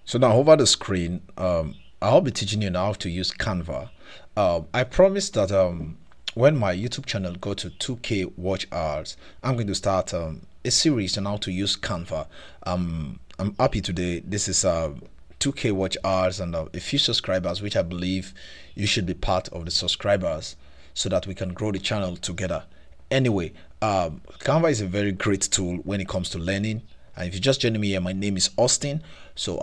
So now over the screen, I'll be teaching you now how to use Canva. I promise that when my YouTube channel go to 2K watch hours, I'm going to start a series on how to use Canva. I'm happy today. This is 2K watch hours and a few subscribers, which I believe you should be part of the subscribers so that we can grow the channel together. Anyway, Canva is a very great tool when it comes to learning. And if you just joining me here, my name is Austin. So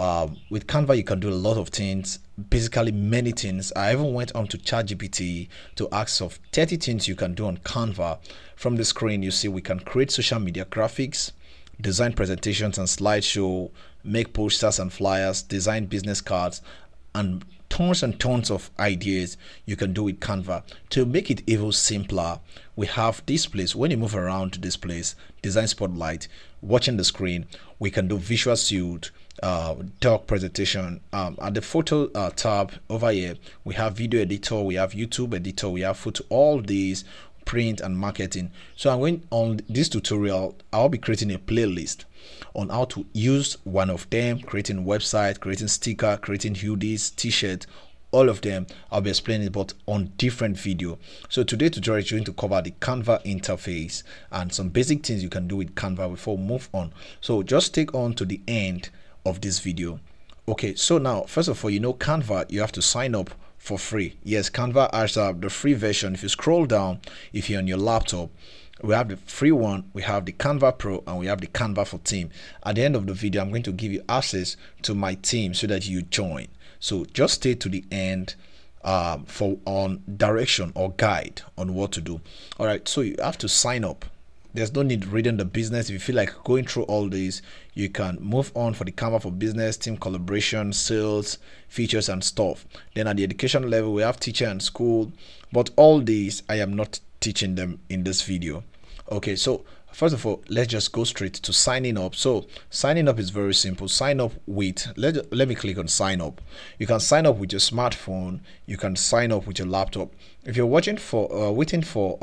with Canva, you can do a lot of things, basically many things. I even went on to ChatGPT to ask of 30 things you can do on Canva. From the screen, you see we can create social media graphics, design presentations and slideshow, make posters and flyers, design business cards, and tons of ideas you can do with Canva. To make it even simpler, we have this place. When you move around to this place, design spotlight, watching the screen, we can do visual suite, doc presentation. At the photo tab over here, we have video editor, we have YouTube editor, we have photo, all these, print and marketing. So I'm going on this tutorial, I'll be creating a playlist on how to use one of them, creating website, creating sticker, creating hoodies, t-shirt, all of them. I'll be explaining, but on different video. So today tutorial is going to cover the Canva interface and some basic things you can do with Canva before we move on. So just take on to the end of this video. Okay, so now first of all, you know Canva, you have to sign up for free. Yes, Canva has the free version. If you scroll down, if you're on your laptop, we have the free one, we have the Canva Pro, and we have the Canva for Team. At the end of the video, I'm going to give you access to my team so that you join. So just stay to the end for on direction or guide on what to do. All right, so you have to sign up. There's no need reading the business. If you feel like going through all these, you can move on for the Canva for business, team collaboration, sales, features and stuff. Then at the education level, we have teacher and school, but all these I am not teaching them in this video. Okay, so first of all, let's just go straight to signing up. So signing up is very simple. Sign up with, let me click on sign up. You can sign up with your smartphone, you can sign up with your laptop. If you're watching for waiting for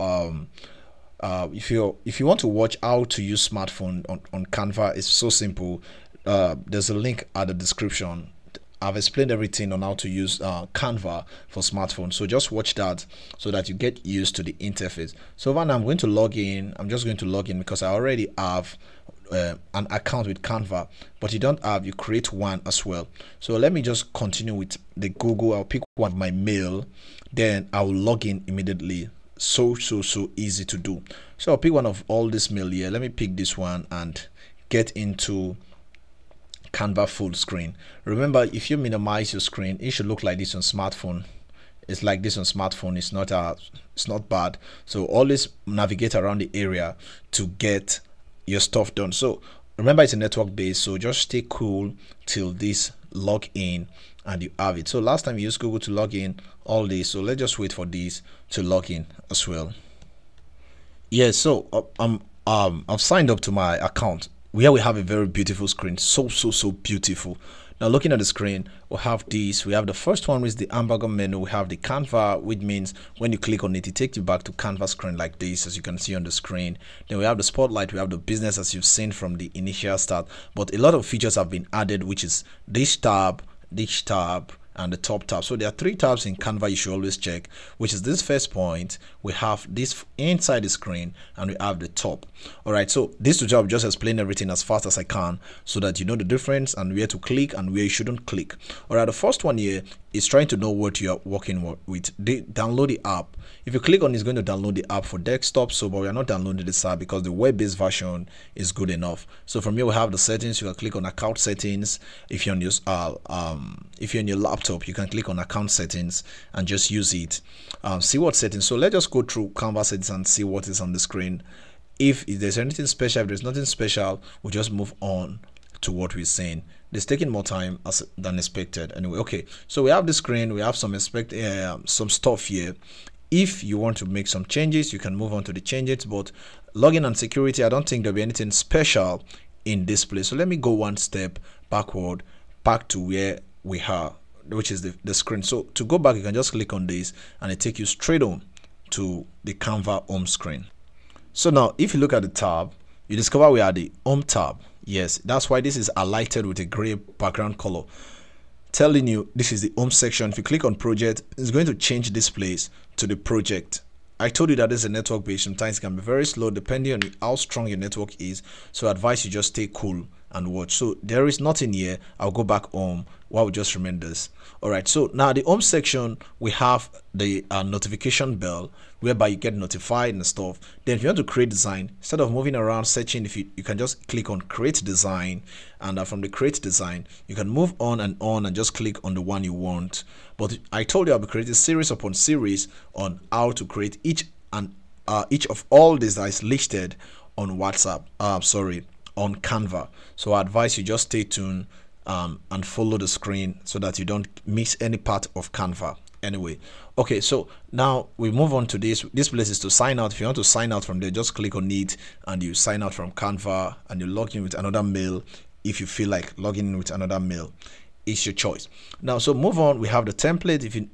if you want to watch how to use smartphone on Canva, it's so simple. There's a link at the description. I've explained everything on how to use Canva for smartphone, so just watch that so that you get used to the interface. So when I'm going to log in, I'm just going to log in because I already have an account with Canva, but you don't have, you create one as well. So let me just continue with the Google. I'll pick one, my mail, then I will log in immediately. So easy to do. So I'll pick one of all this mail here. Let me pick this one and get into Canva full screen. Remember, if you minimize your screen, it should look like this on smartphone. It's like this on smartphone. It's not bad. So always navigate around the area to get your stuff done. So remember, it's a network based, so just stay cool till this log in and you have it. So last time you used Google to log in, all this, so let's just wait for this to log in as well. Yeah, so I've signed up to my account. Here we have a very beautiful screen, so beautiful. Now looking at the screen, we have this. We have the first one, which is the hamburger menu. We have the Canva, which means when you click on it, it takes you back to Canva screen like this, as you can see on the screen. Then we have the spotlight, we have the business, as you've seen from the initial start, but a lot of features have been added, which is this tab, and the top tab. So there are 3 tabs in Canva you should always check, which is this first point. We have this inside the screen and we have the top. All right, so this tutorial just explain everything as fast as I can so that you know the difference and where to click and where you shouldn't click. All right, the first one here is trying to know what you are working with. Download the app. If you click on it, it's going to download the app for desktop. So but we are not downloading this app because the web-based version is good enough. So from here we have the settings. You can click on account settings. If you're on your laptop, you can click on account settings and just use it. See what settings. So let's just go through Canva settings and see what is on the screen. If there's anything special, if there's nothing special, we'll just move on to what we're saying. It's taking more time than expected. Anyway, okay, so we have the screen, we have some stuff here. If you want to make some changes, you can move on to the changes, but login and security, I don't think there'll be anything special in this place. So let me go one step backward, back to where we are, which is the screen. So to go back, you can just click on this and it takes you straight on to the Canva home screen. So now if you look at the tab, you discover we are the home tab. Yes, that's why this is highlighted with a gray background color, telling you this is the home section. If you click on project, it's going to change this place to the project. I told you that this is a network base. Sometimes it can be very slow depending on how strong your network is. So I advise you just stay cool and watch. So there is nothing here. I'll go back home. While we just remember this. All right, so now the home section, we have the notification bell whereby you get notified and stuff. Then if you want to create design, instead of moving around searching, if you can just click on create design, and from the create design you can move on and just click on the one you want. But I told you I'll be creating series upon series on how to create each of all these that is listed on WhatsApp, on Canva. So I advise you just stay tuned and follow the screen so that you don't miss any part of Canva. Anyway, okay, so now we move on to this place is to sign out. If you want to sign out from there, just click on it and you sign out from Canva and you log in with another mail. If you feel like logging in with another mail, it's your choice. Now, so move on. We have the template. If you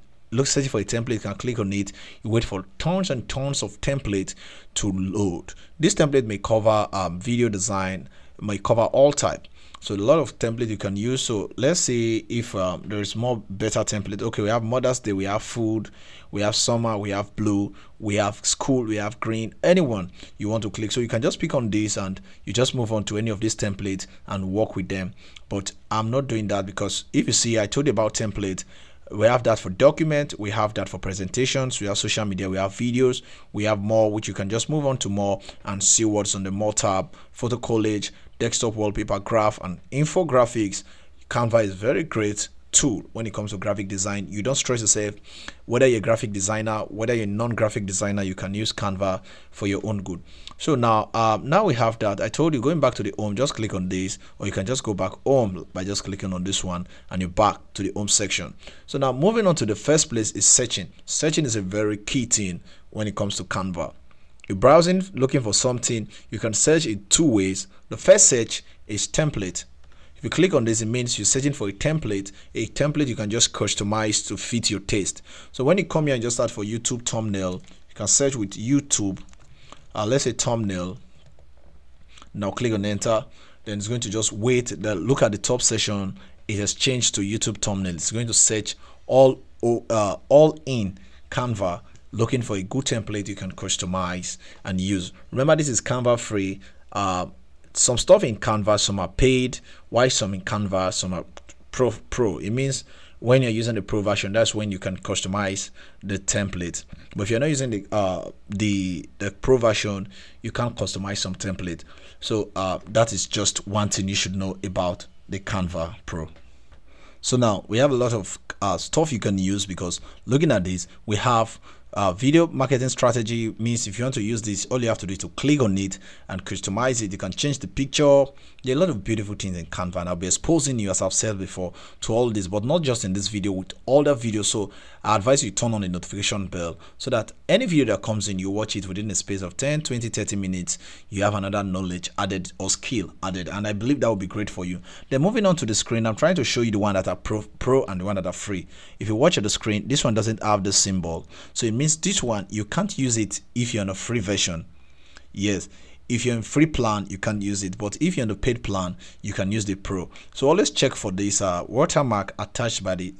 searching for a template, you can click on it. You wait for tons and tons of templates to load. This template may cover video design, may cover all type. So a lot of template you can use. So let's say if there is more better template. Okay, we have Mother's Day, we have food, we have summer, we have blue, we have school, we have green. Anyone you want to click, so you can just pick on this and you just move on to any of these templates and work with them. But I'm not doing that because if you see, I told you about template. We have that for document, we have that for presentations, we have social media, we have videos, we have more, which you can just move on to more and see what's on the more tab. Photo collage, desktop wallpaper, graph, and infographics. Canva is very great tool when it comes to graphic design. You don't stress yourself. Whether you're a graphic designer, whether you're a non-graphic designer, you can use Canva for your own good. So now we have that. I told you, going back to the home, just click on this, or you can just go back home by just clicking on this one and you're back to the home section. So now moving on to the first place is searching. Searching is a very key thing when it comes to Canva. You're browsing, looking for something, you can search in two ways. The first search is template. If you click on this, it means you're searching for a template. A template you can just customize to fit your taste. So when you come here and just start for YouTube thumbnail, you can search with YouTube. Let's say thumbnail. Now click on enter. Then it's going to just wait. Look at the top section. It has changed to YouTube thumbnail. It's going to search all in Canva, looking for a good template you can customize and use. Remember, this is Canva free. Some stuff in Canva, some are paid, while some in Canva, some are pro. It means when you're using the pro version, that's when you can customize the template. But if you're not using the pro version, you can't customize some template. So that is just one thing you should know about the Canva Pro. So now we have a lot of stuff you can use, because looking at this, we have video marketing strategy. Means if you want to use this, all you have to do is to click on it and customize it. You can change the picture. There are a lot of beautiful things in Canva, and I'll be exposing you, as I've said before, to all this, but not just in this video, with all the videos. So I advise you turn on the notification bell so that any video that comes in, you watch it within a space of 10, 20, 30 minutes. You have another knowledge added or skill added, and I believe that will be great for you. Then moving on to the screen, I'm trying to show you the one that are pro and the one that are free. If you watch at the screen, this one doesn't have the symbol, so it means this one you can't use it if you're on a free version. Yes, if you're in free plan, you can't use it, but if you're on the paid plan, you can use the pro. So always check for this watermark attached by the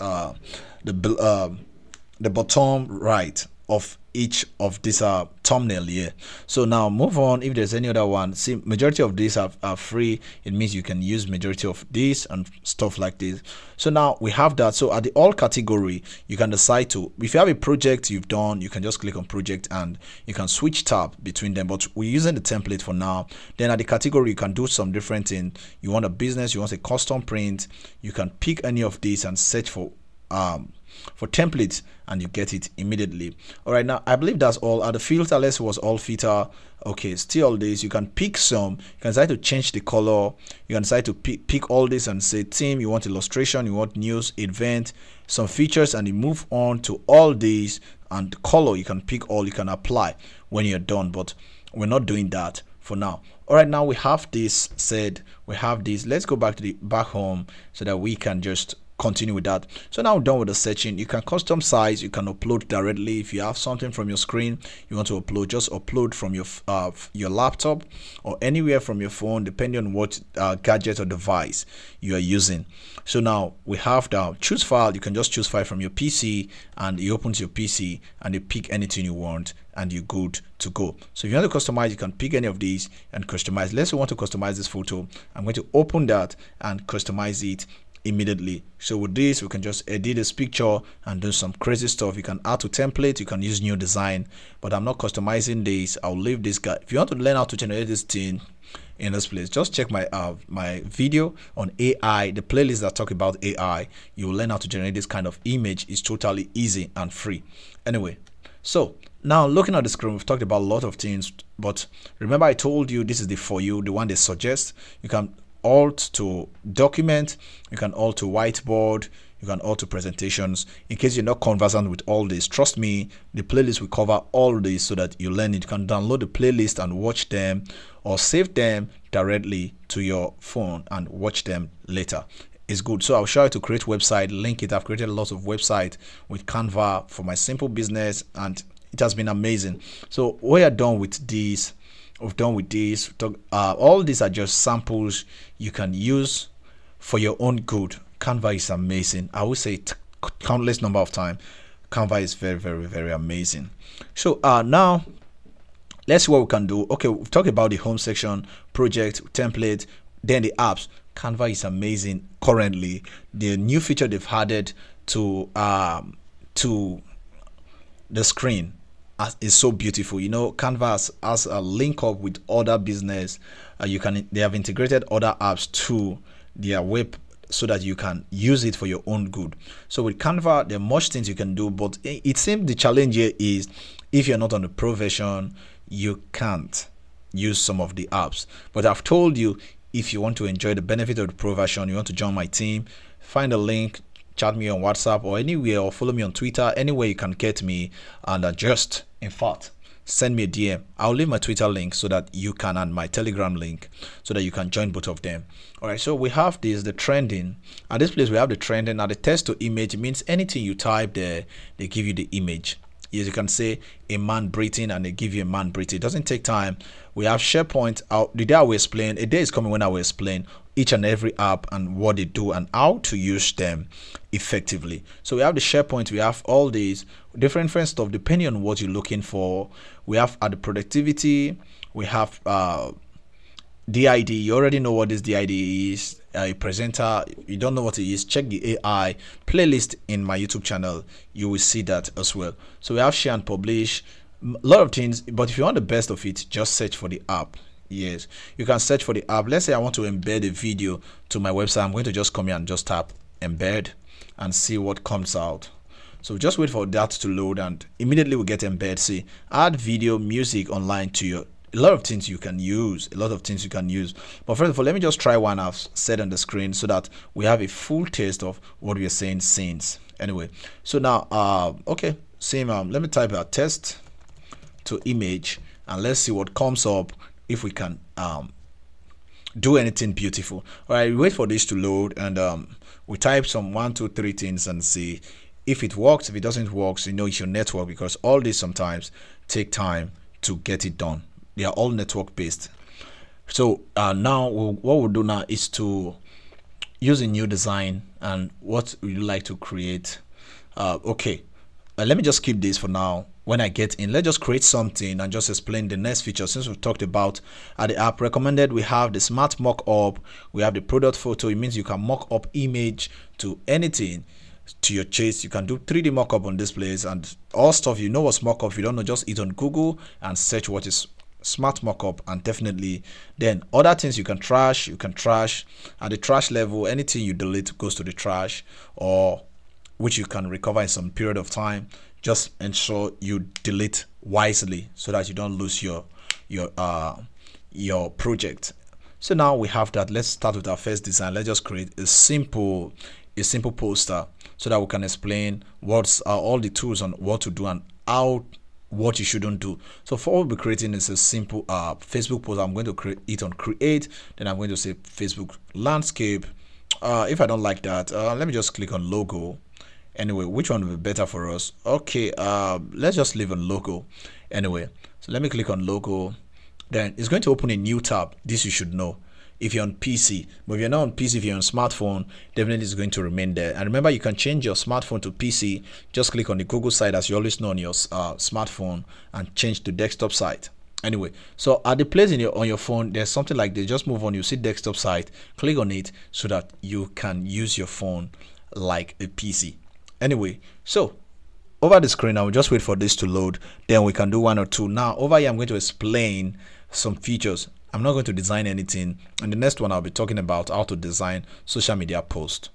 bottom right of each of this thumbnail here. So now move on. If there's any other one, see, majority of these are free. It means you can use majority of this and stuff like this. So now we have that. So at the all category, you can decide to, if you have a project you've done, you can just click on project and you can switch tab between them, but we're using the template for now. Then at the category, you can do some different thing. You want a business, you want a custom print, you can pick any of these and search for templates, and you get it immediately. All right, now I believe that's all. At the filter, let's was all filter. Okay, still this, you can pick some. You can decide to change the color. You can decide to pick all this and say theme, you want illustration, you want news, event, some features, and you move on to all these. And the color, you can pick all, you can apply when you're done, but we're not doing that for now. All right, now we have this said, we have this. Let's go back to the back home so that we can just continue with that. So now we're done with the searching. You can custom size, you can upload directly. If you have something from your screen you want to upload, just upload from your laptop or anywhere from your phone, depending on what gadget or device you are using. So now we have the choose file. You can just choose file from your PC, and you open to your PC and you pick anything you want and you're good to go. So if you want to customize, you can pick any of these and customize. Let's say we want to customize this photo. I'm going to open that and customize it immediately. So with this we can just edit this picture and do some crazy stuff. You can add to template, you can use new design, but I'm not customizing this. I'll leave this guy. If you want to learn how to generate this thing in this place, just check my my video on AI, the playlist that talk about AI. You will learn how to generate this kind of image. It's totally easy and free. Anyway, so now looking at the screen, we've talked about a lot of things, but remember I told you this is the for you, the one they suggest. You can alt to document, you can alt to whiteboard, you can alt to presentations. In case you're not conversant with all this, trust me, the playlist will cover all this so that you learn it. You can download the playlist and watch them, or save them directly to your phone and watch them later. It's good. So I'll show you how to create website, link it. I've created a lot of website with Canva for my simple business, and it has been amazing. So we are done with this. We've done with this. All these are just samples you can use for your own good. Canva is amazing. I will say it countless number of times. Canva is very, very, very amazing. So now let's see what we can do. Okay, we've talked about the home section, project, template, then the apps. Canva is amazing currently. The new feature they've added to the screen is so beautiful. You know, Canva has a link up with other business. They have integrated other apps to their web so that you can use it for your own good. So with Canva, there are much things you can do, but it seems the challenge here is if you're not on the pro version, you can't use some of the apps. But I've told you, if you want to enjoy the benefit of the pro version, you want to join my team, find a link, chat me on WhatsApp or anywhere, or follow me on Twitter, anywhere you can get me, and just in fact send me a DM. I'll leave my Twitter link so that you can, and my Telegram link so that you can join both of them. All right, so we have this, the trending. At this place we have the trending. Now the text to image means anything you type there, they give you the image. Yes, you can say a man breathing and they give you a man breathing. It doesn't take time. We have SharePoint. The day I will explain, a day is coming when I will explain each and every app and what they do and how to use them effectively. So we have the SharePoint, we have all these different stuff depending on what you're looking for. We have the productivity, we have DID. You already know what this DID is. A presenter, you don't know what it is, check the AI playlist in my YouTube channel, you will see that as well. So we have share and publish, a lot of things, but if you want the best of it, just search for the app. Yes, you can search for the app. Let's say I want to embed a video to my website. I'm going to just come here and just tap embed and see what comes out. So just wait for that to load and immediately we get embed. See, add video, music online to your, a lot of things you can use, but first of all, let me just try one I've set on the screen so that we have a full taste of what we are saying since. Anyway, so now okay, same let me type a text to image and let's see what comes up, if we can do anything beautiful. All right, wait for this to load and we type some 1, 2, 3 things and see if it works. If it doesn't work, so you know it's your network, because all this sometimes take time to get it done. They are all network based. So now what we'll do now is to use a new design. And what would you like to create? Okay, let me just keep this for now. When I get in, let's just create something and just explain the next feature. Since we've talked about the app recommended, we have the smart mock-up, we have the product photo. It means you can mock up image to anything to your chase. You can do 3D mock-up on this place and all stuff. You know what's mock-up. If you don't know, just hit on Google and search what is smart mock-up, and definitely then other things you can trash. At the trash level, anything you delete goes to the trash, or which you can recover in some period of time. Just ensure you delete wisely so that you don't lose your project. So now we have that. Let's start with our first design. Let's just create a simple poster so that we can explain what's all the tools on what to do and what you shouldn't do. So for what we'll be creating is a simple Facebook post. I'm going to create it on create, then I'm going to say Facebook landscape if I don't like that, let me just click on logo. Anyway, which one will be better for us? Okay, let's just leave on logo. Anyway, so let me click on logo. Then it's going to open a new tab. This you should know if you're on PC, but if you're not on PC, if you're on smartphone, definitely it's going to remain there. And remember, you can change your smartphone to PC. Just click on the Google side, as you always know, on your smartphone, and change to desktop side. Anyway, so at the place on your phone, there's something like this. Just move on, you see desktop side, click on it so that you can use your phone like a PC. Anyway, so over the screen, I will just wait for this to load, then we can do one or two. Now over here, I'm going to explain some features. I'm not going to design anything. And the next one, I'll be talking about how to design social media posts,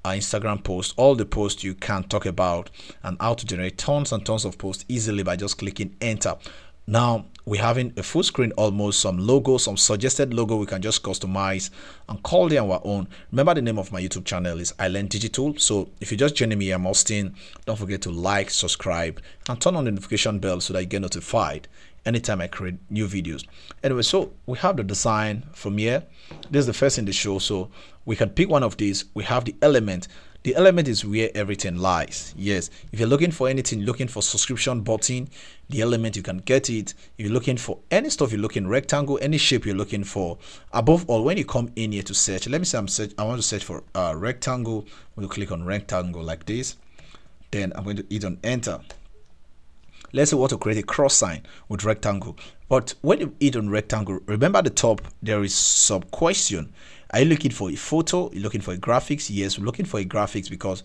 Instagram posts, all the posts you can talk about, and how to generate tons and tons of posts easily by just clicking enter. Now we're having a full screen, almost some logos, some suggested logo we can just customize and call them our own. Remember, the name of my YouTube channel is I Learn Digital. So if you're just joining me, I'm Austin. Don't forget to like, subscribe, and turn on the notification bell so that you get notified anytime I create new videos. Anyway, so we have the design from here. This is the first in the show, so we can pick one of these. We have the element. The element is where everything lies. Yes, if you're looking for anything, looking for subscription button, the element, you can get it. If you're looking for any stuff, you're looking rectangle, any shape you're looking for. Above all, when you come in here to search, let me say I want to search for rectangle. We'll click on rectangle like this. Then I'm going to hit on enter. Let's say we want to create a cross sign with rectangle. But when you hit on rectangle, remember the top, there is some question. Are you looking for a photo? You're looking for a graphics? Yes, we're looking for a graphics because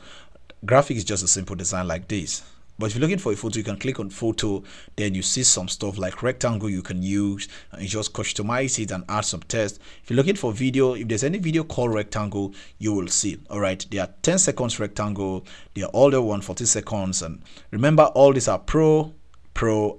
graphics is just a simple design like this. But if you're looking for a photo, you can click on photo. Then you see some stuff like rectangle you can use, and you just customize it and add some text. If you're looking for video, if there's any video called rectangle, you will see. All right, they are 10 seconds rectangle. They are all the 140 seconds. And remember, all these are pro.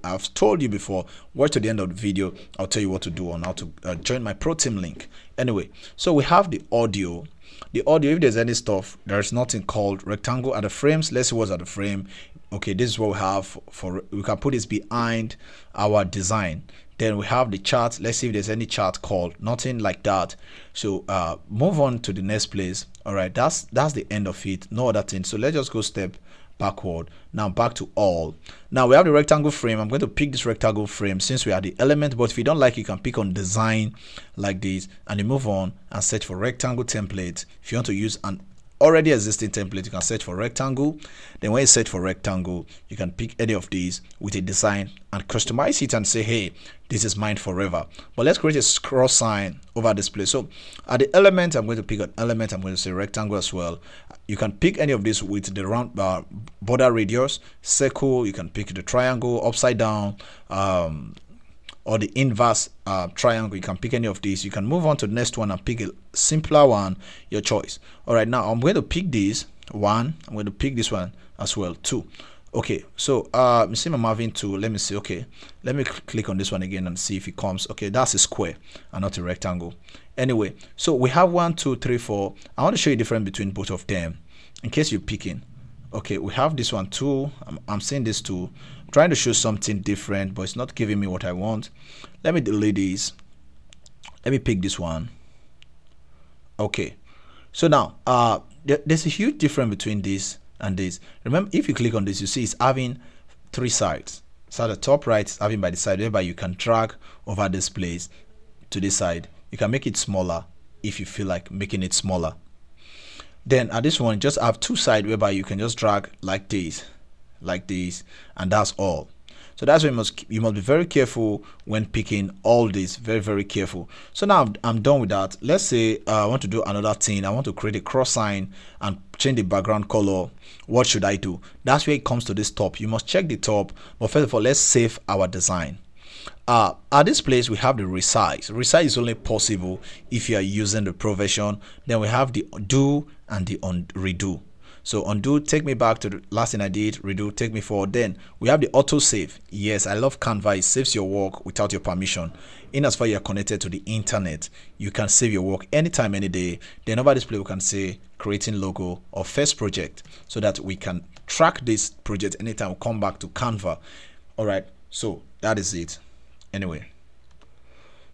I've told you before. Watch to the end of the video. I'll tell you what to do on how to join my pro team link. Anyway, so we have the audio. The audio, if there's any stuff, there's nothing called rectangle at the frames. Let's see what's at the frame. Okay, this is what we have for, we can put this behind our design. Then we have the chart. Let's see if there's any chart called, nothing like that. So move on to the next place. All right, that's the end of it, no other thing. So let's just go step backward. Now back to all. Now we have the rectangle frame. I'm going to pick this rectangle frame since we are the element, but if you don't like, you can pick on design like this, and you move on and search for rectangle template. If you want to use an already existing template, you can search for rectangle. Then when you search for rectangle, you can pick any of these with a design and customize it and say, hey, this is mine forever. But let's create a cross sign over this place. So at the element, I'm going to pick an element. I'm going to say rectangle as well. You can pick any of these with the round border radius, circle. You can pick the triangle, upside down, or the inverse triangle. You can pick any of these. You can move on to the next one and pick a simpler one, your choice. All right, now I'm going to pick this one. I'm going to pick this one as well, 2. Okay, so you see I'm having 2. Let me see. Okay, let me click on this one again and see if it comes. Okay, that's a square and not a rectangle. Anyway, so we have 1, 2, 3, 4. I want to show you the difference between both of them in case you're picking. Okay, we have this one too. I'm seeing this too. I'm trying to show something different, but it's not giving me what I want. Let me delete this. Let me pick this one. Okay, so now there's a huge difference between this and this. Remember, if you click on this, you see it's having 3 sides. So the top right is having by the side, whereby you can drag over this place to this side. You can make it smaller if you feel like making it smaller. Then at this one, just have 2 sides whereby you can just drag like this, and that's all. So that's why you must be very careful when picking all this. Very careful. So now I'm done with that. Let's say I want to do another thing. I want to create a cross sign and change the background color. What should I do? That's where it comes to this top. You must check the top, but first of all, let's save our design. At this place, we have the resize. Resize is only possible if you are using the pro version. Then we have the do and the redo. So undo, take me back to the last thing I did. Redo, take me forward. Then we have the auto save. Yes, I love Canva. It saves your work without your permission. In as far as you are connected to the internet, you can save your work anytime, any day. Then over this place, we can say creating logo or first project, so that we can track this project anytime we come back to Canva. All right, so that is it. Anyway,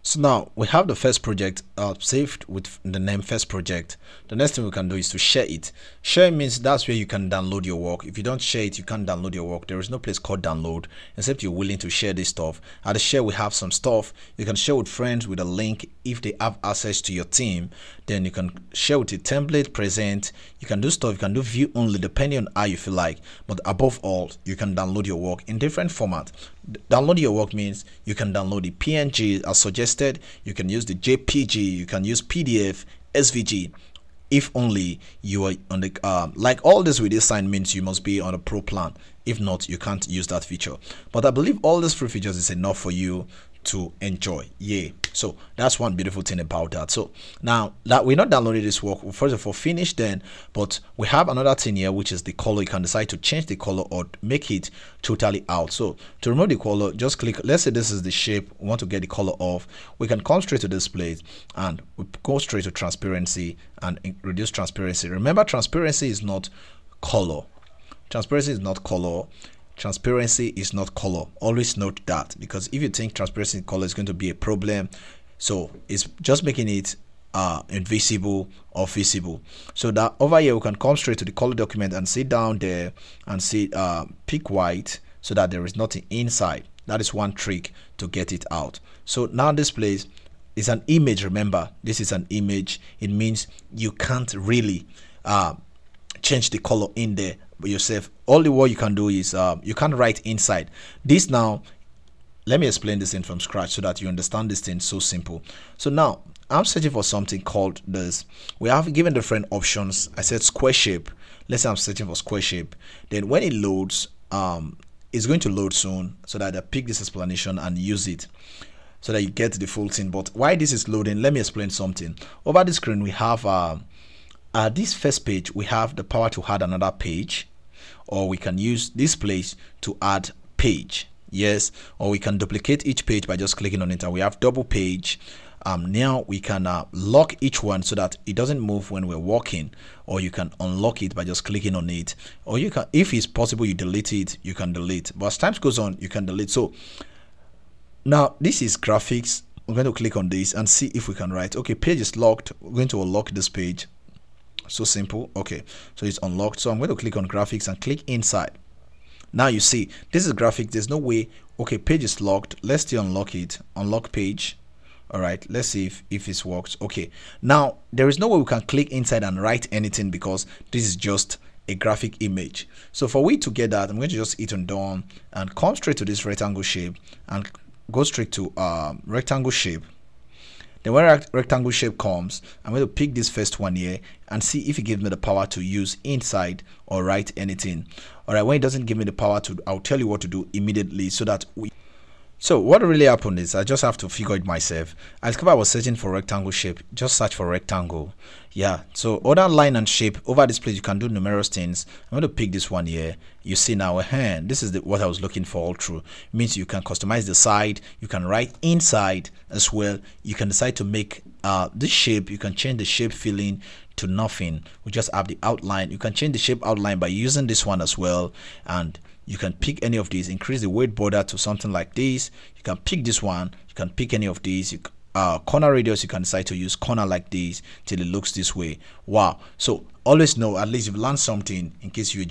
So now we have the first project saved with the name first project. The next thing we can do is to share it. Share means that's where you can download your work. If you don't share it, you can't download your work. There is no place called download except you're willing to share this stuff. At the share, we have some stuff you can share with friends with a link. If they have access to your team, then you can share with a template, present. You can do stuff, you can do view only depending on how you feel like. But above all, you can download your work in different formats. Download your work means you can download the PNG as suggested, you can use the JPG, you can use PDF, SVG. If only you are on the like all this with this sign means you must be on a pro plan. If not, you can't use that feature. But I believe all these free features is enough for you to enjoy. Yeah, so that's one beautiful thing about that. So now that we're not downloading this work, we'll first of all finish then, but we have another thing here, which is the color. You can decide to change the color or make it totally out. So to remove the color, just click, let's say this is the shape, we want to get the color off. We can come straight to this place and we go straight to transparency and reduce transparency. Remember, transparency is not color. Transparency is not color. Transparency is not color. Always note that, because if you think transparency in color is going to be a problem, so it's just making it invisible or visible. So that over here we can come straight to the color document and sit down there and see pick white so that there is nothing inside. That is one trick to get it out. So now this place is an image. Remember, this is an image. It means you can't really change the color in there yourself. All the what you can do is you can write inside this. Now let me explain this thing from scratch so that you understand this thing. So simple. So now I'm searching for something called this. We have given different options. I said square shape. Let's say I'm searching for square shape. Then when it loads, it's going to load soon, so that I pick this explanation and use it so that you get the full thing. But why this is loading, let me explain something. Over the screen we have this first page, we have the power to add another page, or we can use this place to add page. Yes, or we can duplicate each page by just clicking on it, and we have double page. Now we can lock each one so that it doesn't move when we're walking, or you can unlock it by just clicking on it, or you can, if it's possible, you delete it, you can delete, but as time goes on you can delete. So now this is graphics. We're going to click on this and see if we can write. Okay, page is locked. We're going to unlock this page. So simple. Okay, so it's unlocked. So I'm going to click on graphics and click inside. Now you see this is graphic. There's no way. Okay, page is locked. Let's still unlock it. Unlock page. All right, let's see if it works. Okay, now there is no way we can click inside and write anything because this is just a graphic image. So for we to get that, I'm going to just hit on done and come straight to this rectangle shape and go straight to rectangle shape. Then when rectangle shape comes, I'm going to pick this first one here and see if it gives me the power to use inside or write anything. All right, when it doesn't give me the power to, I'll tell you what to do immediately so that we. So what really happened is I just have to figure it myself. I discovered I was searching for rectangle shape. Just search for rectangle. Yeah, so other line and shape, over this place you can do numerous things. I'm going to pick this one here. You see now, this is what I was looking for all through. It means you can customize the side, you can write inside as well. You can decide to make this shape, you can change the shape filling to nothing. We just have the outline. You can change the shape outline by using this one as well, and you can pick any of these, increase the weight border to something like this. You can pick this one, you can pick any of these. Corner radius, you can decide to use corner like this till it looks this way. Wow. So always know, at least you've learned something in case you're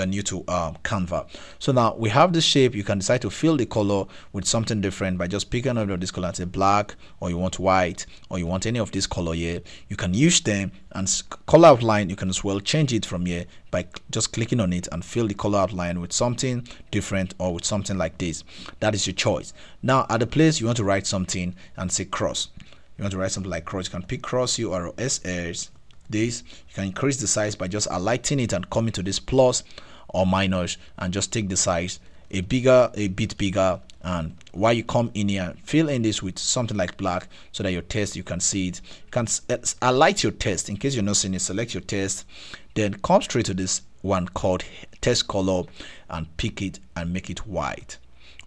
new to Canva. So now we have this shape. You can decide to fill the color with something different by just picking out of this color and say black, or you want white, or you want any of this color here. You can use them, and color outline you can as well change it from here by just clicking on it and fill the color outline with something different or with something like this. That is your choice. Now at the place you want to write something and say cross, you want to write something like cross, you can pick cross URLs. This you can increase the size by just highlighting it and coming to this plus or minus and just take the size a bit bigger, and while you come in here fill in this with something like black so that your text, you can see it. You can highlight your text. In case you're not seeing it, select your text, then come straight to this one called text color and pick it and make it white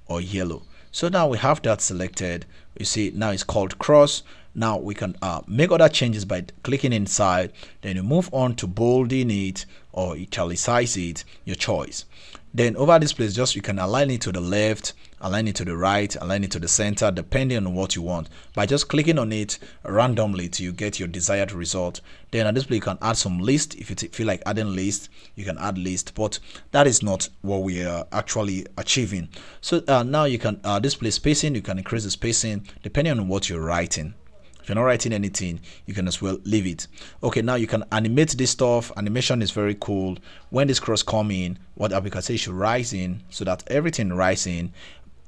or yellow. So now we have that selected. You see now it's called cross. Now we can make other changes by clicking inside, then you move on to bolding it or italicize it, your choice. Then over this place, just you can align it to the left, align it to the right, align it to the center, depending on what you want. By just clicking on it randomly till you get your desired result. Then at this place you can add some list. If you feel like adding list, you can add list, but that is not what we are actually achieving. So now you can display spacing. You can increase the spacing depending on what you're writing. If you're not writing anything, you can as well leave it. Okay, now you can animate this stuff. Animation is very cool. When this cross come in, what I can say should rise in, so that everything rise in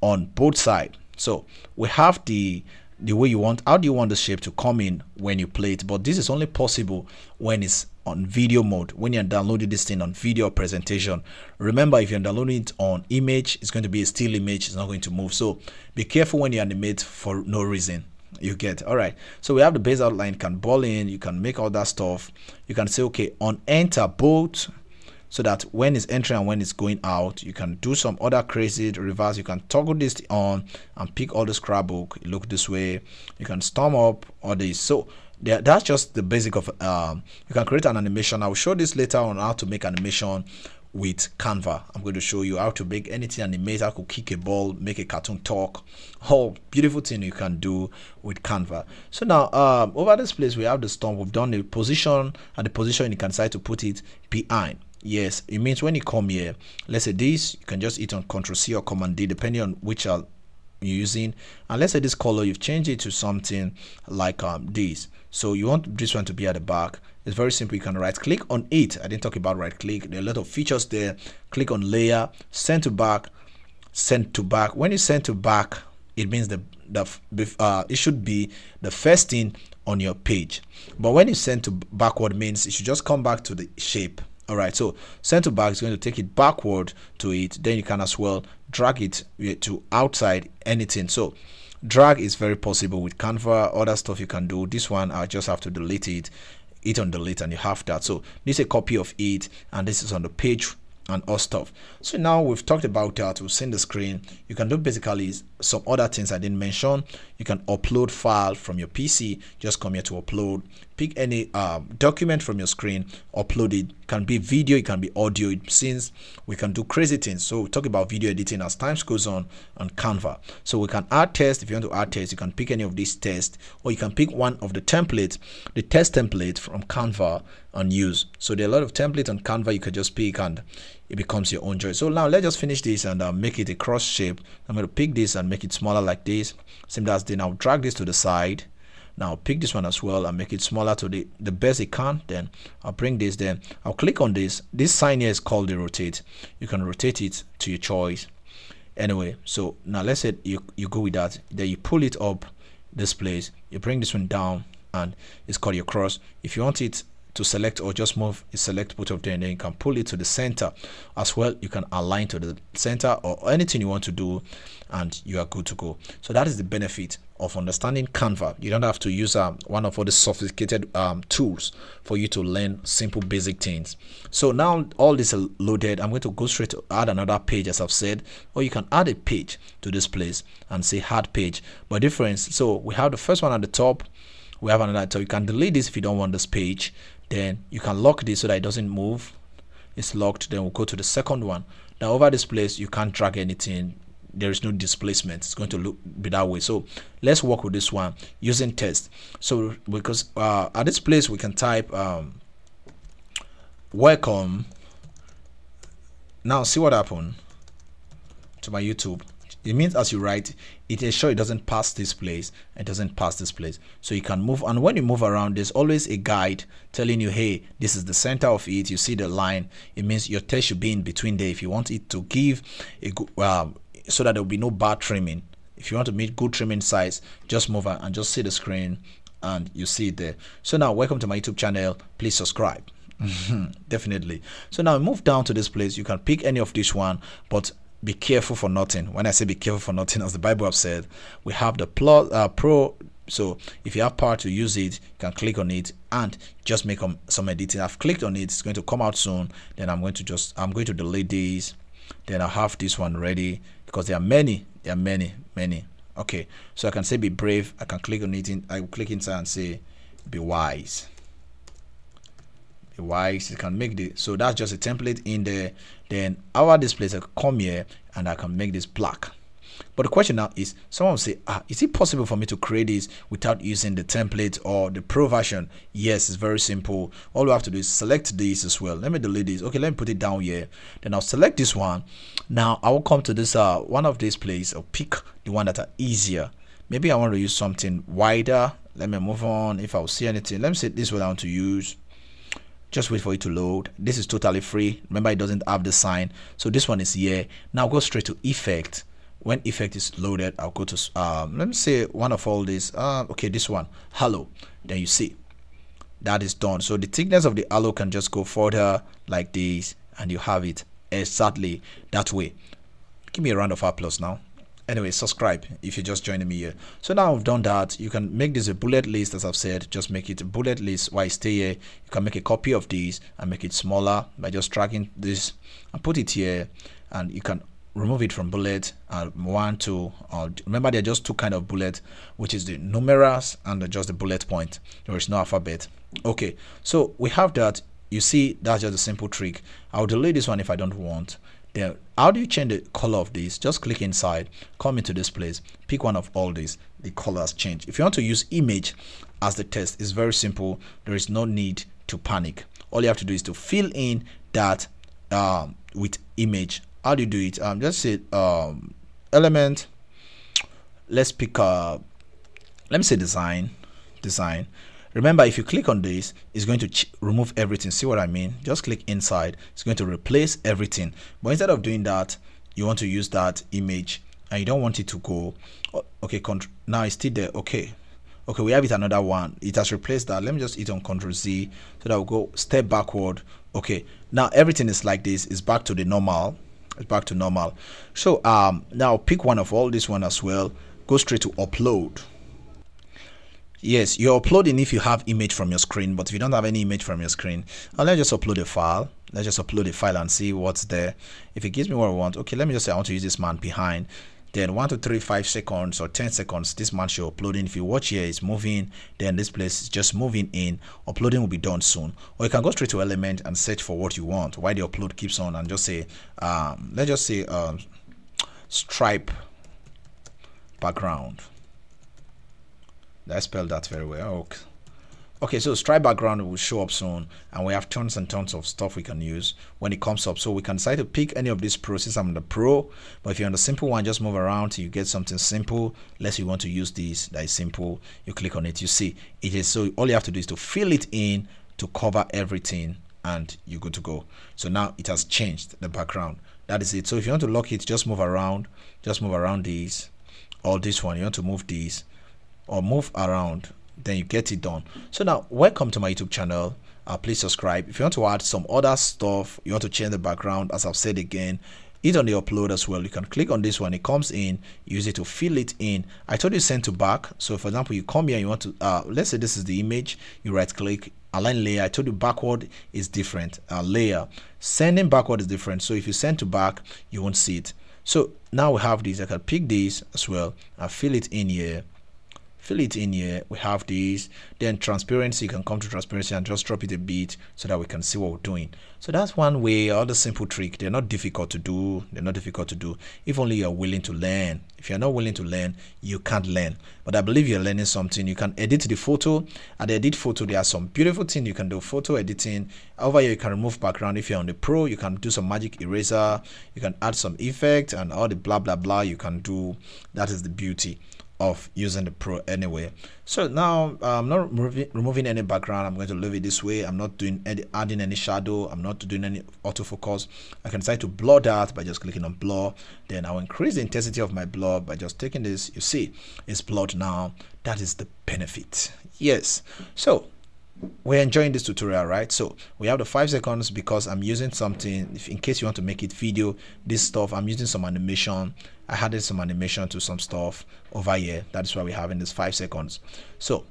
on both sides. So we have the way you want. How do you want the shape to come in when you play it? But this is only possible when it's on video mode, when you're downloading this thing on video presentation. Remember, if you're downloading it on image, it's going to be a still image. It's not going to move. So be careful when you animate for no reason. You get. All right, so we have the base outline. You can ball in, you can make all that stuff. You can say okay on enter both, so that when it's entering and when it's going out, you can do some other crazy reverse. You can toggle this on and pick all the scrapbook. Look this way. You can storm up all this. So that's just the basic of you can create an animation. I will show this later on how to make animation with Canva. I'm going to show you how to make anything animate. I could kick a ball, make a cartoon talk, whole beautiful thing you can do with Canva. So now over this place we have the stump. We've done the position, and the position you can decide to put it behind. Yes, it means when you come here, let's say this, you can just hit on Ctrl+C or Command+D depending on which you're using. And let's say this color, you've changed it to something like this. So you want this one to be at the back. It's very simple. You can right click on it. I didn't talk about right click. There are a lot of features there. Click on layer, send to back, send to back. When you send to back, it means it should be the first thing on your page. But when you send to backward, means it should just come back to the shape. All right, so send to back is going to take it backward to it. Then you can as well drag it to outside anything. So drag is very possible with Canva. Other stuff you can do. This one I just have to delete it. Hit on delete and you have that. So this is a copy of it, and this is on the page and all stuff. So now we've talked about that. We've seen the screen. You can do basically some other things I didn't mention. You can upload file from your PC. Just come here to upload. Pick any document from your screen, upload it. It can be video, it can be audio. Since we can do crazy things, so we talk about video editing as time goes on Canva. So we can add text. If you want to add text, you can pick any of these tests, or you can pick one of the templates, the test template from Canva, and use. So there are a lot of templates on Canva you could just pick, and it becomes your own choice. So now let's just finish this and make it a cross shape. I'm going to pick this and make it smaller like this. Same as then I'll drag this to the side. Now pick this one as well and make it smaller to the best it can. Then I'll bring this, then I'll click on this. This sign here is called the rotate. You can rotate it to your choice. Anyway, so now let's say you go with that. Then you pull it up this place. You bring this one down, and it's called your cross. If you want it to select or just move, you select both of them, and then you can pull it to the center as well. You can align to the center or anything you want to do, and you are good to go. So that is the benefit of understanding Canva. You don't have to use one of all the sophisticated tools for you to learn simple basic things. So now all this is loaded. I'm going to go straight to add another page, as I've said, or you can add a page to this place and say add page. But difference, so we have the first one at the top, we have another. So you can delete this if you don't want this page. Then you can lock this so that it doesn't move. It's locked. Then we'll go to the second one. Now over this place you can't drag anything. There is no displacement. It's going to be that way. So let's work with this one using text. So because at this place we can type welcome. Now see what happened to my YouTube. It means as you write, it is sure it doesn't pass this place, it doesn't pass this place. So you can move, and when you move around, there's always a guide telling you, hey, this is the center of it. You see the line. It means your text should be in between there. If you want it to give a good, so that there will be no bad trimming. If you want to make good trimming size, just move and just see the screen, and you see it there. So now, welcome to my YouTube channel. Please subscribe. Definitely. So now move down to this place. You can pick any of this one, but be careful for nothing. When I say be careful for nothing, as the Bible have said, we have the pro. So if you have power to use it, you can click on it and just make some editing. I've clicked on it. It's going to come out soon. Then I'm going to delete these. Then I have this one ready, because there are many. Okay, so I can say be brave. I can click on it. I will click inside and say be wise. Be wise. You can make this. So that's just a template in there. Then our this place, I can come here and I can make this black. But the question now is, someone will say, is it possible for me to create this without using the template or the pro version? Yes, it's very simple. All we have to do is select this as well. Let me delete this. Okay, let me put it down here. Then I'll select this one. Now I will come to this one of these places. I'll pick the one that are easier. Maybe I want to use something wider. Let me move on. If I'll see anything, let me say this is what I want to use. Just wait for it to load. This is totally free. Remember, it doesn't have the sign. So this one is here. Now go straight to effect. When effect is loaded, I'll go to let me say one of all these. Okay, this one, halo. Then you see that is done. So the thickness of the halo can just go further like this, and you have it exactly that way. Give me a round of applause now. Anyway, subscribe if you're just joining me here. So now I've done that. You can make this a bullet list, as I've said. Just make it a bullet list while I stay here. You can make a copy of this and make it smaller by just dragging this and put it here, and you can remove it from bullet. 1, 2. Remember, there are just two kind of bullet, which is the numerals and just the bullet point. There is no alphabet. Okay, so we have that. You see, that's just a simple trick. I'll delete this one if I don't want. Then how do you change the color of this? Just click inside, come into this place, pick one of all these. The colors change. If you want to use image as the text, it's very simple. There is no need to panic. All you have to do is to fill in that with image. How do you do it? Just say element. Let's pick let me say design. Remember, if you click on this, it's going to remove everything. See what I mean? Just click inside. It's going to replace everything. But instead of doing that, you want to use that image and you don't want it to go. Okay, now it's still there. Okay, we have it another one. It has replaced that. Let me just hit on Ctrl Z so that we'll go step backward. Okay, now everything is like this. It's back to the normal. It's back to normal. So now pick one of all this one as well. Go straight to upload. Yes, you're uploading if you have image from your screen, but if you don't have any image from your screen, let's just upload a file. Let's just upload a file and see what's there. If it gives me what I want, okay, let me just say I want to use this man behind. Then 1 to 3, 5 seconds or 10 seconds, this man should uploading. If you watch here, it's moving. Then this place is just moving in. Uploading will be done soon. Or you can go straight to element and search for what you want while the upload keeps on, and just say, let's just say stripe background. I spelled that very well. Okay, so stripe background will show up soon, and we have tons and tons of stuff we can use when it comes up. So we can decide to pick any of these pros since I'm the pro. But if you're on the simple one, just move around till you get something simple. Unless you want to use this that is simple, you click on it. You see it is. So all you have to do is to fill it in to cover everything, and you're good to go. So now it has changed the background. That is it. So if you want to lock it, just move around. Just move around these, or this one. You want to move these or move around, then you get it done. So now welcome to my YouTube channel. Please subscribe. If you want to add some other stuff, you want to change the background, as I've said again, hit on the upload as well. You can click on this one, it comes in, use it to fill it in. I told you send to back. So for example, you come here, you want to let's say this is the image, you right click, align layer. I told you backward is different, layer sending backward is different. So if you send to back, you won't see it. So now we have this. I can pick this as well and fill it in here. Fill it in here. We have these. Then transparency, you can come to transparency and just drop it a bit so that we can see what we're doing. So that's one way. Other simple trick. They're not difficult to do. They're not difficult to do if only you're willing to learn. If you're not willing to learn, you can't learn. But I believe you're learning something. You can edit the photo. At the edit photo, there are some beautiful things you can do. Photo editing. Over here, you can remove background. If you're on the pro, you can do some magic eraser. You can add some effect and all the blah blah blah you can do. That is the beauty of using the pro anyway. So now I'm not removing any background. I'm going to leave it this way. I'm not doing adding any shadow. I'm not doing any autofocus. I can decide to blur that by just clicking on blur. Then I'll increase the intensity of my blur by just taking this. You see it's blurred now. That is the benefit. Yes, so we're enjoying this tutorial, right? So we have the 5 seconds because I'm using something, if in case you want to make it video, this stuff, I'm using some animation. I added some animation to some stuff over here. That's why we're having this 5 seconds. So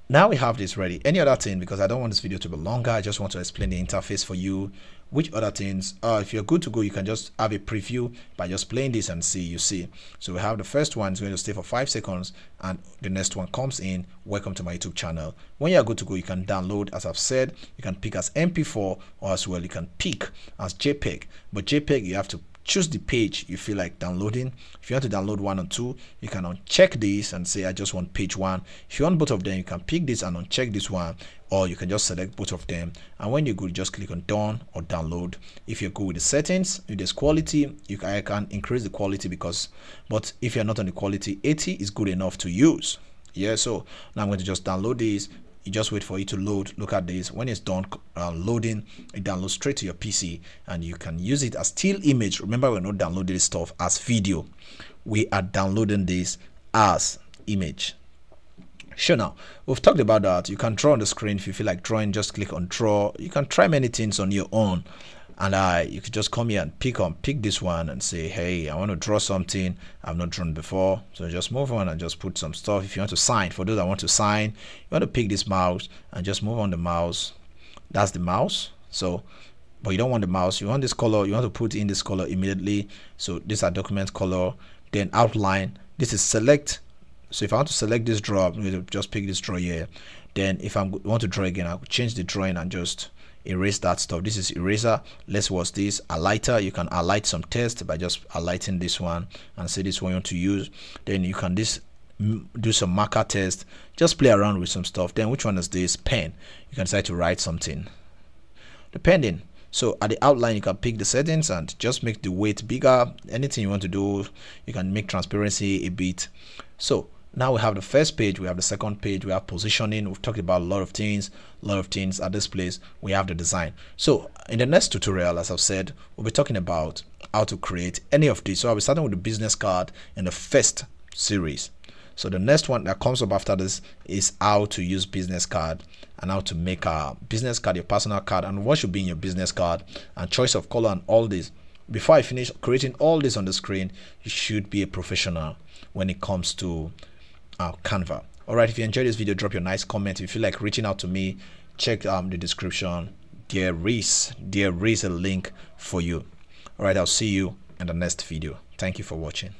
now we have this ready. Any other thing, because I don't want this video to be longer, I just want to explain the interface for you. Which other things, if you're good to go, you can just have a preview by just playing this and see. You see, so we have the first one is going to stay for 5 seconds, and the next one comes in. Welcome to my YouTube channel. When you're good to go, you can download, as I've said. You can pick as MP4, or as well you can pick as JPEG. But JPEG, you have to choose the page you feel like downloading. If you want to download one or two, you can uncheck this and say I just want page one. If you want both of them, you can pick this and uncheck this one, or you can just select both of them, and when you're good, just click on done or download. If you're good with the settings, if there's quality, I can increase the quality, but if you're not on the quality, 80 is good enough to use. Yeah, so now I'm going to just download this. You just wait for it to load. Look at this. When it's done loading, it downloads straight to your PC, and you can use it as still image. Remember, we're not downloading this stuff as video, we are downloading this as image. Sure, now we've talked about that. You can draw on the screen. If you feel like drawing, just click on draw. You can try many things on your own, and you could just come here and pick this one and say, hey, I want to draw something I've not drawn before. So just move on and just put some stuff. If you want to sign, for those that want to sign, you want to pick this mouse and just move on the mouse. That's the mouse. So but you don't want the mouse, you want this color, you want to put in this color immediately. So these are document color. Then outline, this is select. So if I want to select this draw, I'm going to just pick this draw here. Then if I want to draw again, I'll change the drawing and just erase that stuff. This is eraser. Let's watch this. A lighter, you can highlight some text by just highlighting this one and say this one you want to use. Then you can do some marker test, just play around with some stuff. Then which one is this? Pen. You can decide to write something depending. So at the outline, you can pick the settings and just make the weight bigger. Anything you want to do, you can make transparency a bit. So now we have the first page, we have the second page, we have positioning. We've talked about a lot of things at this place. We have the design. So in the next tutorial, as I've said, we'll be talking about how to create any of these. So I'll be starting with the business card in the first series. So the next one that comes up after this is how to use business card and how to make a business card, your personal card, and what should be in your business card, and choice of color and all this. Before I finish creating all this on the screen, you should be a professional when it comes to Canva. All right, if you enjoyed this video, drop your nice comment. If you feel like reaching out to me, check the description. There is a link for you. All right, I'll see you in the next video. Thank you for watching.